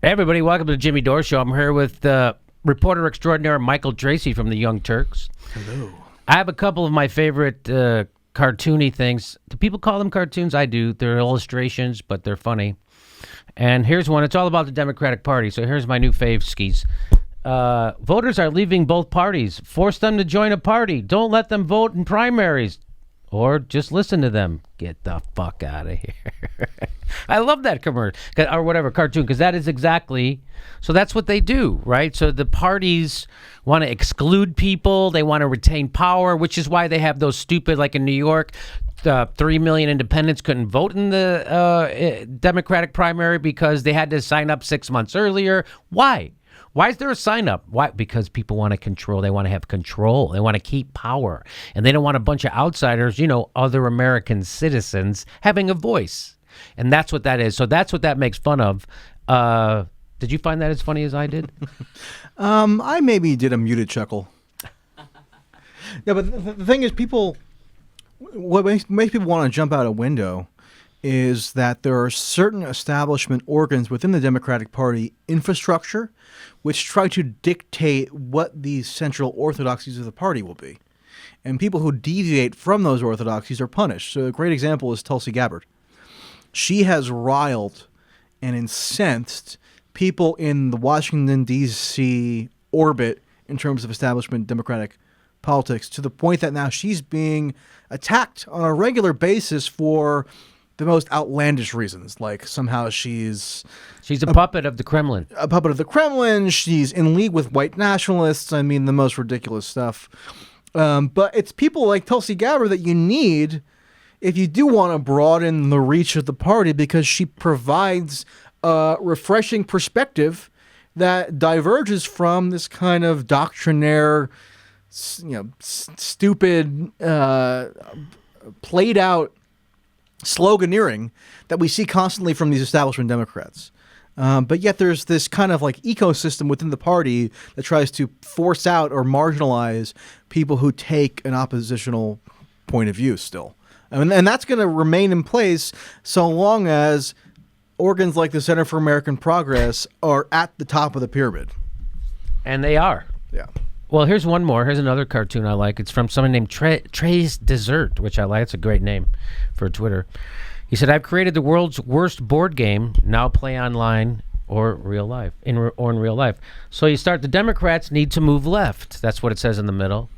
Hey everybody, welcome to the Jimmy Dore Show. I'm here with reporter extraordinaire Michael Tracy from the Young Turks. Hello. I have a couple of my favorite cartoony things. Do people call them cartoons? I do. They're illustrations, but they're funny. And here's one. It's all about the Democratic Party. So here's my new fave skis. Voters are leaving both parties. Force them to join a party. Don't let them vote in primaries. Or just listen to them. Get the fuck out of here. I love that commercial or whatever cartoon, because that is exactly, so that's what they do, right? So the parties want to exclude people. They want to retain power, which is why they have those stupid, like in New York, 3 million independents couldn't vote in the Democratic primary because they had to sign up 6 months earlier. Why? Why is there a sign up? Why? Because people want to control. They want to have control. They want to keep power. And they don't want a bunch of outsiders, other American citizens having a voice. And that's what that is. So that's what that makes fun of. Did you find that as funny as I did? I maybe did a muted chuckle. Yeah, but the thing is, what makes people want to jump out a window is that there are certain establishment organs within the Democratic Party infrastructure which try to dictate what the central orthodoxies of the party will be. And people who deviate from those orthodoxies are punished. So a great example is Tulsi Gabbard. She has riled and incensed people in the Washington, D.C. orbit in terms of establishment Democratic politics, to the point that now she's being attacked on a regular basis for the most outlandish reasons, like somehow she's a puppet of the Kremlin. A puppet of the Kremlin. She's in league with white nationalists. I mean, the most ridiculous stuff. But it's people like Tulsi Gabbard that you need if you do want to broaden the reach of the party, because she provides a refreshing perspective that diverges from this kind of doctrinaire, stupid, played out sloganeering that we see constantly from these establishment Democrats. But yet there's this kind of like ecosystem within the party that tries to force out or marginalize people who take an oppositional point of view still. And that's going to remain in place so long as organs like the Center for American Progress are at the top of the pyramid. And they are. Yeah. Well, here's one more. Here's another cartoon I like. It's from someone named Trey's Dessert, which I like. It's a great name for Twitter. He said, "I've created the world's worst board game. Now play online or real life, in real life." So you start. The Democrats need to move left. That's what it says in the middle.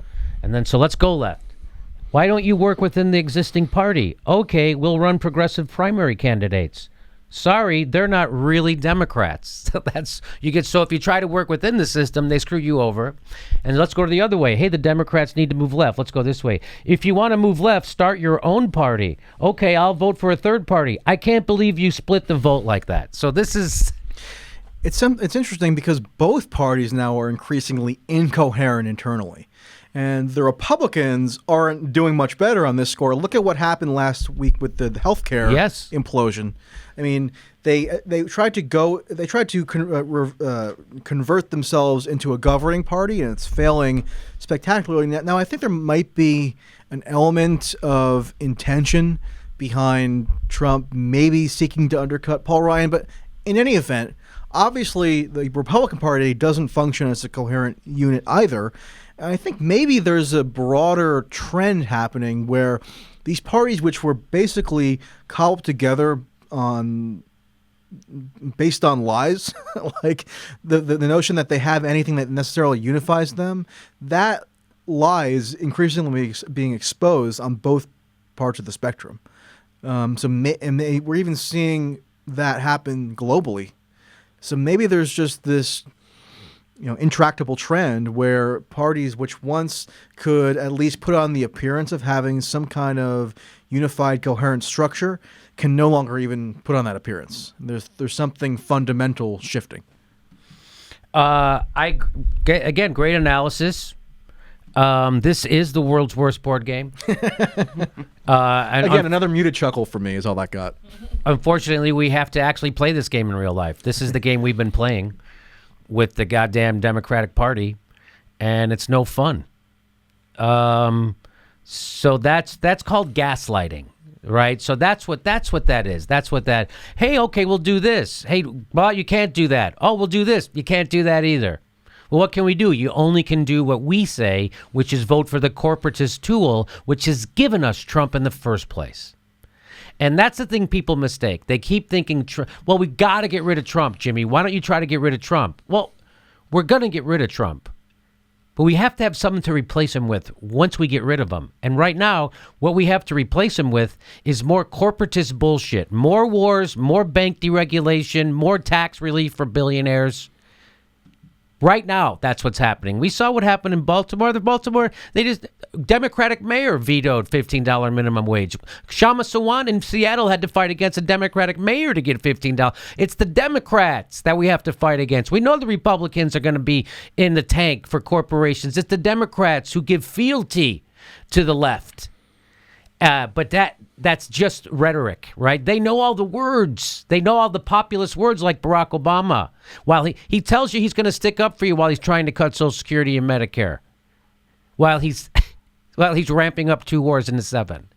And then, so let's go left. Why don't you work within the existing party? Okay, we'll run progressive primary candidates. Sorry, they're not really Democrats. So if you try to work within the system, they screw you over. And let's go to the other way. Hey, the Democrats need to move left. Let's go this way. If you want to move left, start your own party. Okay, I'll vote for a third party. I can't believe you split the vote like that. So this is... It's interesting because both parties now are increasingly incoherent internally. And the Republicans aren't doing much better on this score. Look at what happened last week with the healthcare implosion. I mean, they tried to convert themselves into a governing party, and it's failing spectacularly. Now, I think there might be an element of intention behind Trump maybe seeking to undercut Paul Ryan, but in any event, obviously the Republican Party doesn't function as a coherent unit either. And I think maybe there's a broader trend happening where these parties, which were basically cobbled together based on lies, like the notion that they have anything that necessarily unifies them, that lie is increasingly being exposed on both parts of the spectrum. We're even seeing that happen globally. So maybe there's just this intractable trend where parties which once could at least put on the appearance of having some kind of unified, coherent structure can no longer even put on that appearance. There's something fundamental shifting. Again, great analysis. This is the world's worst board game. Another muted chuckle for me is all that got. Unfortunately, we have to actually play this game in real life. This is the game we've been playing with the goddamn Democratic Party, and it's no fun. So that's called gaslighting. right? So that's what that is. That's what that. Hey, okay, we'll do this. Hey, well, you can't do that. Oh, we'll do this. You can't do that either. Well, what can we do? You only can do what we say, which is vote for the corporatist tool, which has given us Trump in the first place. And that's the thing people mistake. They keep thinking, well, we got to get rid of Trump, Jimmy. Why don't you try to get rid of Trump? Well, we're going to get rid of Trump. But we have to have something to replace him with once we get rid of him. And right now, what we have to replace him with is more corporatist bullshit. More wars, more bank deregulation, more tax relief for billionaires. Right now, that's what's happening. We saw what happened in Baltimore. Democratic mayor vetoed $15 minimum wage. Shama Sawan in Seattle had to fight against a Democratic mayor to get $15. It's the Democrats that we have to fight against. We know the Republicans are going to be in the tank for corporations. It's the Democrats who give fealty to the left. But that's just rhetoric, right? They know all the words. They know all the populist words like Barack Obama. While he tells you he's going to stick up for you while he's trying to cut Social Security and Medicare. While he's ramping up 2 wars into 7.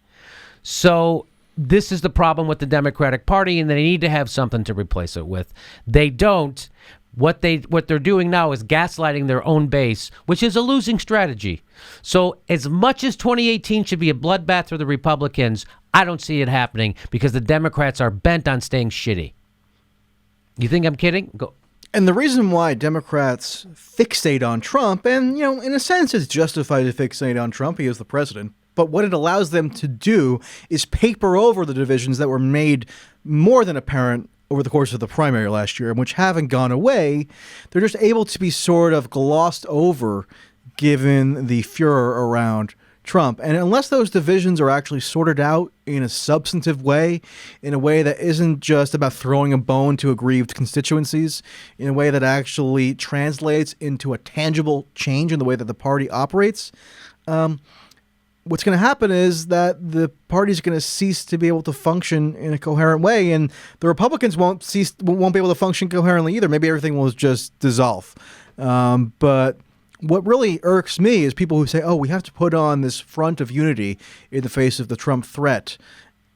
So this is the problem with the Democratic Party, and they need to have something to replace it with. They don't. What they're doing now is gaslighting their own base, which is a losing strategy. So as much as 2018 should be a bloodbath for the Republicans, I don't see it happening because the Democrats are bent on staying shitty. You think I'm kidding? Go. And the reason why Democrats fixate on Trump, and, in a sense it's justified to fixate on Trump, he is the president, but what it allows them to do is paper over the divisions that were made more than apparent over the course of the primary last year, and which haven't gone away. They're just able to be sort of glossed over given the furor around Trump. And unless those divisions are actually sorted out in a substantive way, in a way that isn't just about throwing a bone to aggrieved constituencies, in a way that actually translates into a tangible change in the way that the party operates, what's going to happen is that the party's going to cease to be able to function in a coherent way, and the Republicans won't be able to function coherently either. Maybe everything will just dissolve. But what really irks me is people who say, oh, we have to put on this front of unity in the face of the Trump threat.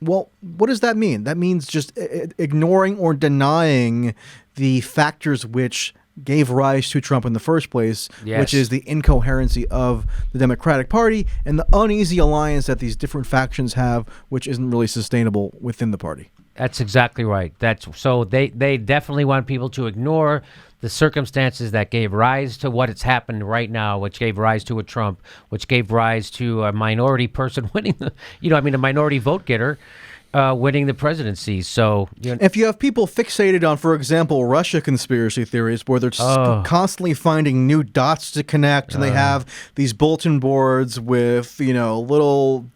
Well, what does that mean? That means just ignoring or denying the factors which gave rise to Trump in the first place, yes, which is the incoherency of the Democratic Party and the uneasy alliance that these different factions have, which isn't really sustainable within the party. That's exactly right. So they definitely want people to ignore the circumstances that gave rise to what has happened right now, which gave rise to a Trump, which gave rise to a minority person winning a minority vote getter winning the presidency. So if you have people fixated on, for example, Russia conspiracy theories, where they're constantly finding new dots to connect, and they have these bulletin boards with little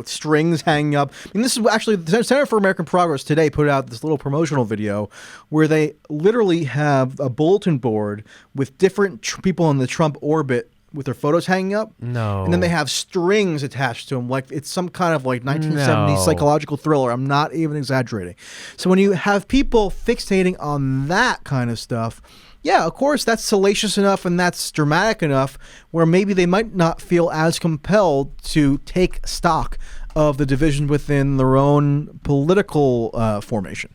strings hanging up. I mean, this is actually the Center for American Progress today put out this little promotional video where they literally have a bulletin board with different people in the Trump orbit with their photos hanging up. No. And then they have strings attached to them, like it's some kind of 1970s psychological thriller. I'm not even exaggerating. So when you have people fixating on that kind of stuff, yeah, of course, that's salacious enough and that's dramatic enough where maybe they might not feel as compelled to take stock of the division within their own political formation.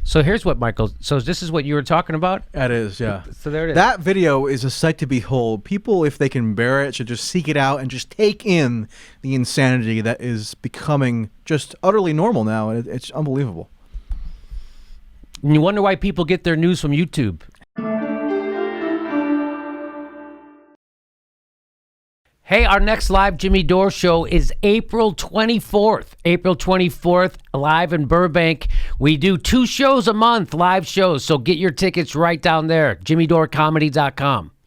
So here's what, Michael. So this is what you were talking about? That is, yeah. So there it is. That video is a sight to behold. People, if they can bear it, should just seek it out and just take in the insanity that is becoming just utterly normal now. And it's unbelievable. And you wonder why people get their news from YouTube. Hey, our next live Jimmy Dore show is April 24th. April 24th, live in Burbank. We do 2 shows a month, live shows. So get your tickets right down there, jimmydorecomedy.com.